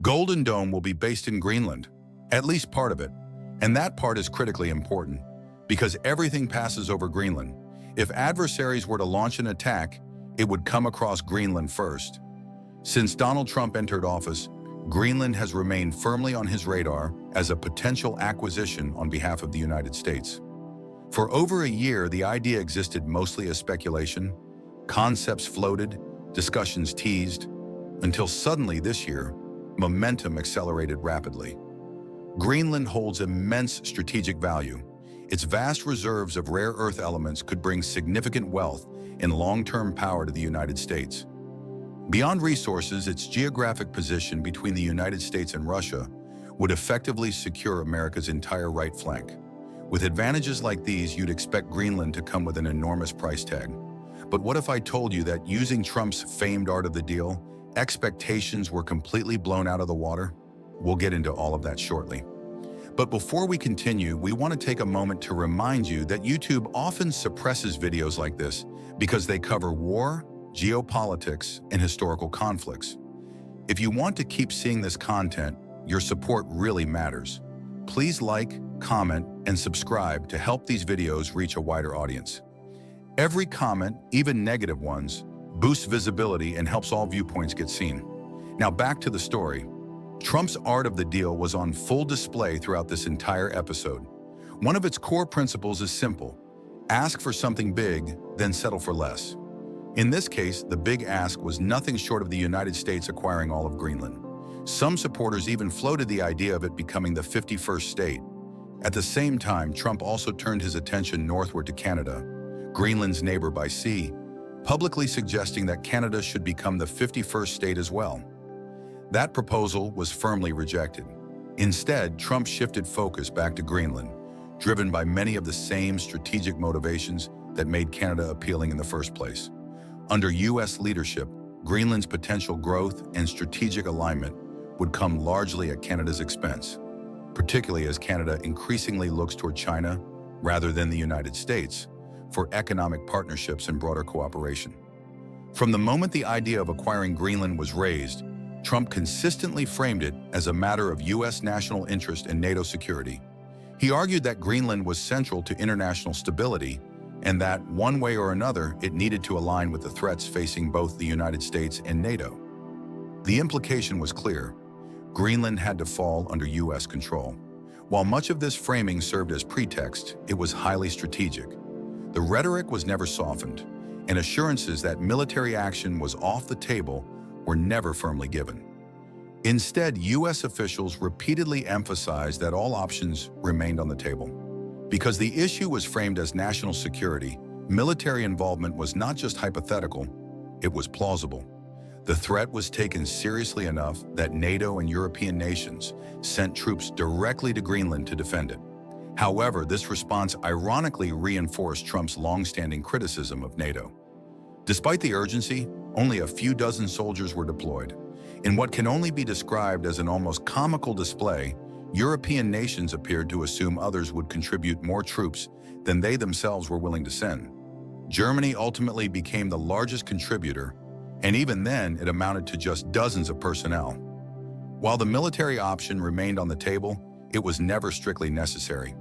Golden Dome will be based in Greenland, at least part of it, and that part is critically important because everything passes over Greenland. If adversaries were to launch an attack, it would come across Greenland first. Since Donald Trump entered office, Greenland has remained firmly on his radar as a potential acquisition on behalf of the United States. For over a year, the idea existed mostly as speculation. Concepts floated, discussions teased, until suddenly this year, momentum accelerated rapidly. Greenland holds immense strategic value. Its vast reserves of rare earth elements could bring significant wealth and long-term power to the United States. Beyond resources, its geographic position between the United States and Russia would effectively secure America's entire right flank. With advantages like these, you'd expect Greenland to come with an enormous price tag. But what if I told you that using Trump's famed art of the deal, expectations were completely blown out of the water? We'll get into all of that shortly. But before we continue, we want to take a moment to remind you that YouTube often suppresses videos like this because they cover war, geopolitics, and historical conflicts. If you want to keep seeing this content, your support really matters. Please like, comment, and subscribe to help these videos reach a wider audience. Every comment, even negative ones, boosts visibility and helps all viewpoints get seen. Now back to the story. Trump's art of the deal was on full display throughout this entire episode. One of its core principles is simple: ask for something big, then settle for less. In this case, the big ask was nothing short of the United States acquiring all of Greenland. Some supporters even floated the idea of it becoming the 51st state. At the same time, Trump also turned his attention northward to Canada, Greenland's neighbor by sea, publicly suggesting that Canada should become the 51st state as well. That proposal was firmly rejected. Instead, Trump shifted focus back to Greenland, driven by many of the same strategic motivations that made Canada appealing in the first place. Under U.S. leadership, Greenland's potential growth and strategic alignment would come largely at Canada's expense, particularly as Canada increasingly looks toward China rather than the United States for economic partnerships and broader cooperation. From the moment the idea of acquiring Greenland was raised, Trump consistently framed it as a matter of U.S. national interest and NATO security. He argued that Greenland was central to international stability and that, one way or another, it needed to align with the threats facing both the United States and NATO. The implication was clear: Greenland had to fall under U.S. control. While much of this framing served as pretext, it was highly strategic. The rhetoric was never softened, and assurances that military action was off the table were never firmly given. Instead, U.S. officials repeatedly emphasized that all options remained on the table. Because the issue was framed as national security, military involvement was not just hypothetical, it was plausible. The threat was taken seriously enough that NATO and European nations sent troops directly to Greenland to defend it. However, this response ironically reinforced Trump's long-standing criticism of NATO. Despite the urgency, only a few dozen soldiers were deployed. In what can only be described as an almost comical display, European nations appeared to assume others would contribute more troops than they themselves were willing to send. Germany ultimately became the largest contributor, and even then it amounted to just dozens of personnel. While the military option remained on the table, it was never strictly necessary.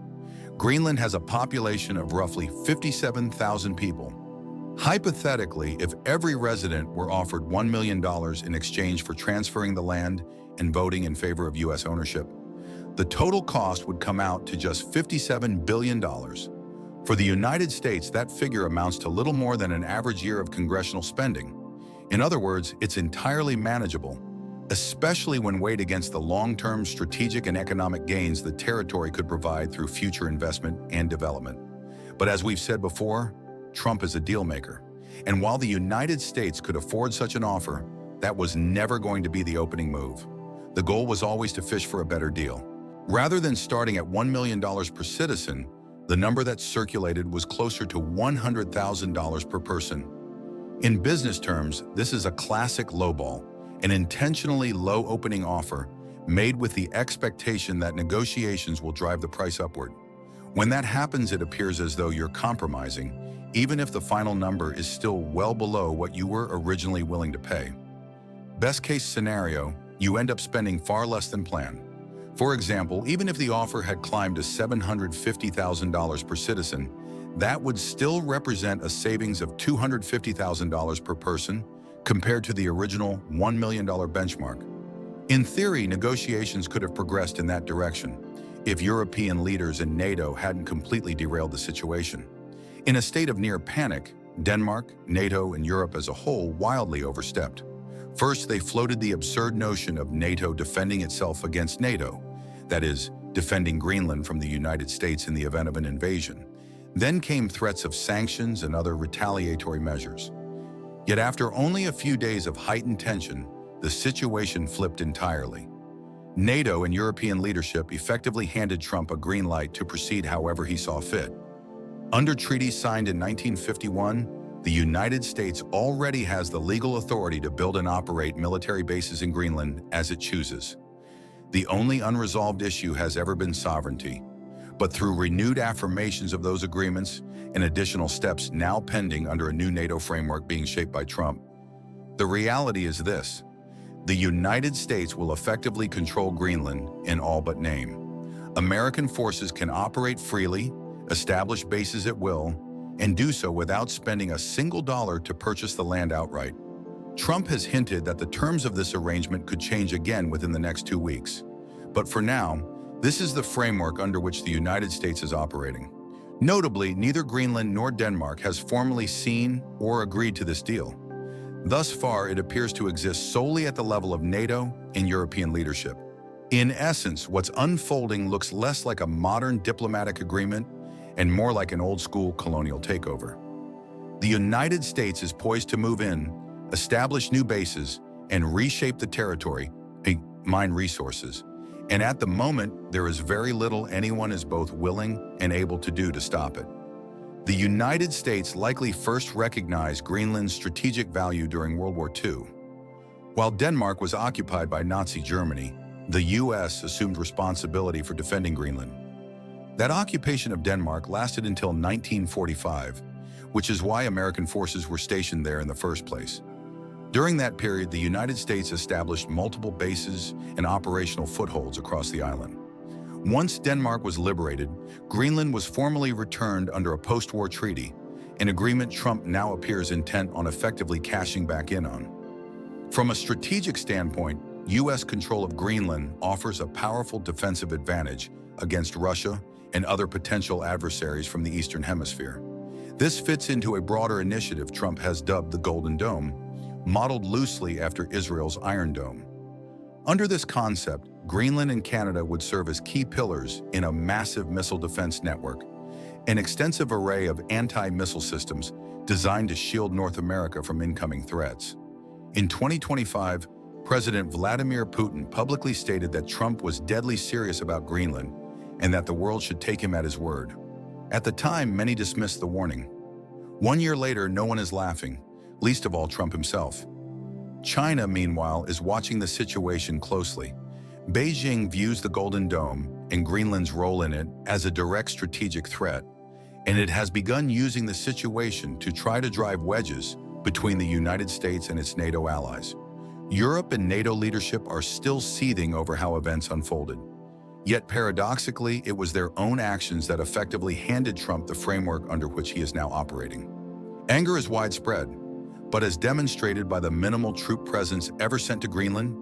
Greenland has a population of roughly 57,000 people. Hypothetically, if every resident were offered $1 million in exchange for transferring the land and voting in favor of U.S. ownership, the total cost would come out to just $57 billion. For the United States, that figure amounts to little more than an average year of congressional spending. In other words, it's entirely manageable, especially when weighed against the long-term strategic and economic gains the territory could provide through future investment and development. But as we've said before, Trump is a deal maker. And while the United States could afford such an offer, that was never going to be the opening move. The goal was always to fish for a better deal. Rather than starting at $1 million per citizen, the number that circulated was closer to $100,000 per person. In business terms, this is a classic lowball, an intentionally low opening offer made with the expectation that negotiations will drive the price upward. When that happens, it appears as though you're compromising, even if the final number is still well below what you were originally willing to pay. Best case scenario, you end up spending far less than planned. For example, even if the offer had climbed to $750,000 per citizen, that would still represent a savings of $250,000 per person compared to the original $1 million benchmark. In theory, negotiations could have progressed in that direction if European leaders and NATO hadn't completely derailed the situation. In a state of near panic, Denmark, NATO, and Europe as a whole wildly overstepped. First, they floated the absurd notion of NATO defending itself against NATO, that is, defending Greenland from the United States in the event of an invasion. Then came threats of sanctions and other retaliatory measures. Yet after only a few days of heightened tension, the situation flipped entirely. NATO and European leadership effectively handed Trump a green light to proceed however he saw fit. Under treaties signed in 1951, the United States already has the legal authority to build and operate military bases in Greenland as it chooses. The only unresolved issue has ever been sovereignty. But through renewed affirmations of those agreements and additional steps now pending under a new NATO framework being shaped by Trump, the reality is this: the United States will effectively control Greenland in all but name. American forces can operate freely, establish bases at will, and do so without spending a single dollar to purchase the land outright. Trump has hinted that the terms of this arrangement could change again within the next 2 weeks. But for now, this is the framework under which the United States is operating. Notably, neither Greenland nor Denmark has formally seen or agreed to this deal. Thus far, it appears to exist solely at the level of NATO and European leadership. In essence, what's unfolding looks less like a modern diplomatic agreement and more like an old-school colonial takeover. The United States is poised to move in, establish new bases, and reshape the territory, mine resources. And at the moment, there is very little anyone is both willing and able to do to stop it. The United States likely first recognized Greenland's strategic value during World War II. While Denmark was occupied by Nazi Germany, the US assumed responsibility for defending Greenland. That occupation of Denmark lasted until 1945, which is why American forces were stationed there in the first place. During that period, the United States established multiple bases and operational footholds across the island. Once Denmark was liberated, Greenland was formally returned under a post-war treaty, an agreement Trump now appears intent on effectively cashing back in on. From a strategic standpoint, U.S. control of Greenland offers a powerful defensive advantage against Russia and other potential adversaries from the Eastern Hemisphere. This fits into a broader initiative Trump has dubbed the Golden Dome, modeled loosely after Israel's Iron Dome. Under this concept, Greenland and Canada would serve as key pillars in a massive missile defense network, an extensive array of anti-missile systems designed to shield North America from incoming threats. In 2025, President Vladimir Putin publicly stated that Trump was deadly serious about Greenland and that the world should take him at his word. At the time, many dismissed the warning. 1 year later, no one is laughing, least of all Trump himself. China, meanwhile, is watching the situation closely. Beijing views the Golden Dome and Greenland's role in it as a direct strategic threat, and it has begun using the situation to try to drive wedges between the United States and its NATO allies. Europe and NATO leadership are still seething over how events unfolded. Yet paradoxically, it was their own actions that effectively handed Trump the framework under which he is now operating. Anger is widespread, but as demonstrated by the minimal troop presence ever sent to Greenland,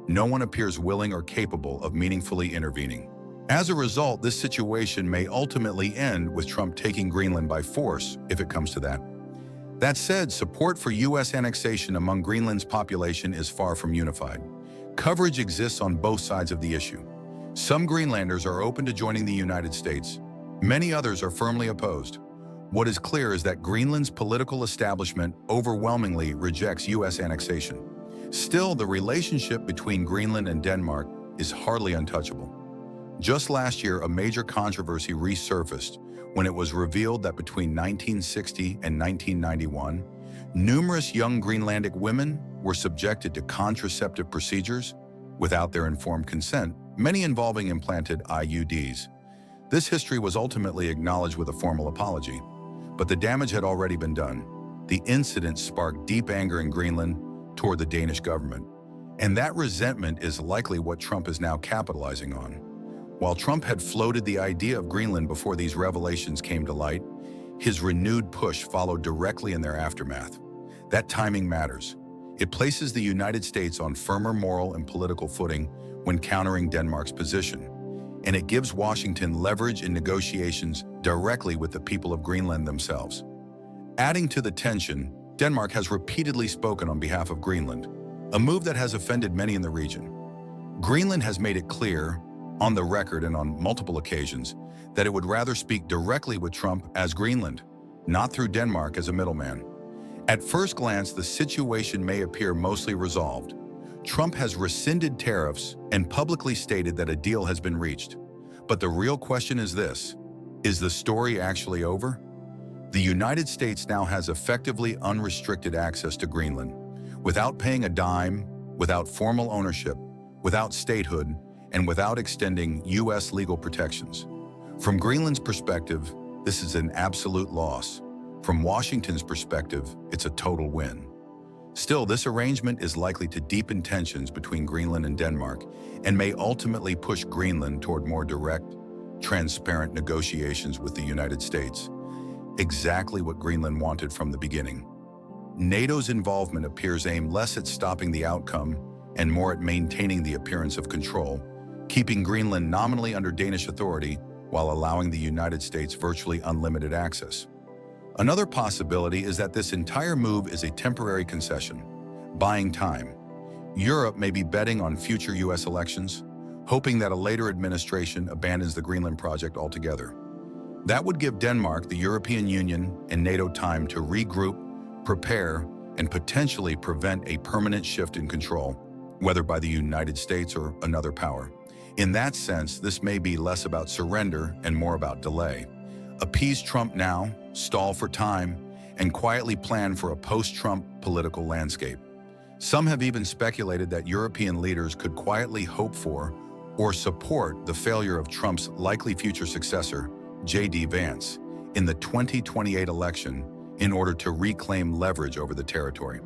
no one appears willing or capable of meaningfully intervening. As a result, this situation may ultimately end with Trump taking Greenland by force, if it comes to that. That said, support for U.S. annexation among Greenland's population is far from unified. Coverage exists on both sides of the issue. Some Greenlanders are open to joining the United States. Many others are firmly opposed. What is clear is that Greenland's political establishment overwhelmingly rejects U.S. annexation. Still, the relationship between Greenland and Denmark is hardly untouchable. Just last year, a major controversy resurfaced when it was revealed that between 1960 and 1991, numerous young Greenlandic women were subjected to contraceptive procedures without their informed consent, many involving implanted IUDs. This history was ultimately acknowledged with a formal apology, but the damage had already been done. The incident sparked deep anger in Greenland toward the Danish government, And that resentment is likely what Trump is now capitalizing on. While Trump had floated the idea of Greenland before these revelations came to light, his renewed push followed directly in their aftermath. That timing matters. It places the United States on firmer moral and political footing when countering Denmark's position, and it gives Washington leverage in negotiations directly with the people of Greenland themselves. Adding to the tension, Denmark has repeatedly spoken on behalf of Greenland, a move that has offended many in the region. Greenland has made it clear, on the record and on multiple occasions, that it would rather speak directly with Trump as Greenland, not through Denmark as a middleman. At first glance, the situation may appear mostly resolved. Trump has rescinded tariffs and publicly stated that a deal has been reached. But the real question is this: is the story actually over? The United States now has effectively unrestricted access to Greenland, without paying a dime, without formal ownership, without statehood, and without extending U.S. legal protections. From Greenland's perspective, this is an absolute loss. From Washington's perspective, it's a total win. Still, this arrangement is likely to deepen tensions between Greenland and Denmark and may ultimately push Greenland toward more direct, transparent negotiations with the United States. Exactly what Greenland wanted from the beginning. NATO's involvement appears aimed less at stopping the outcome and more at maintaining the appearance of control, keeping Greenland nominally under Danish authority while allowing the United States virtually unlimited access. Another possibility is that this entire move is a temporary concession, buying time. Europe may be betting on future U.S. elections, hoping that a later administration abandons the Greenland project altogether. That would give Denmark, the European Union, and NATO time to regroup, prepare, and potentially prevent a permanent shift in control, whether by the United States or another power. In that sense, this may be less about surrender and more about delay. Appease Trump now, stall for time, and quietly plan for a post-Trump political landscape. Some have even speculated that European leaders could quietly hope for or support the failure of Trump's likely future successor, J.D. Vance, in the 2028 election in order to reclaim leverage over the territory.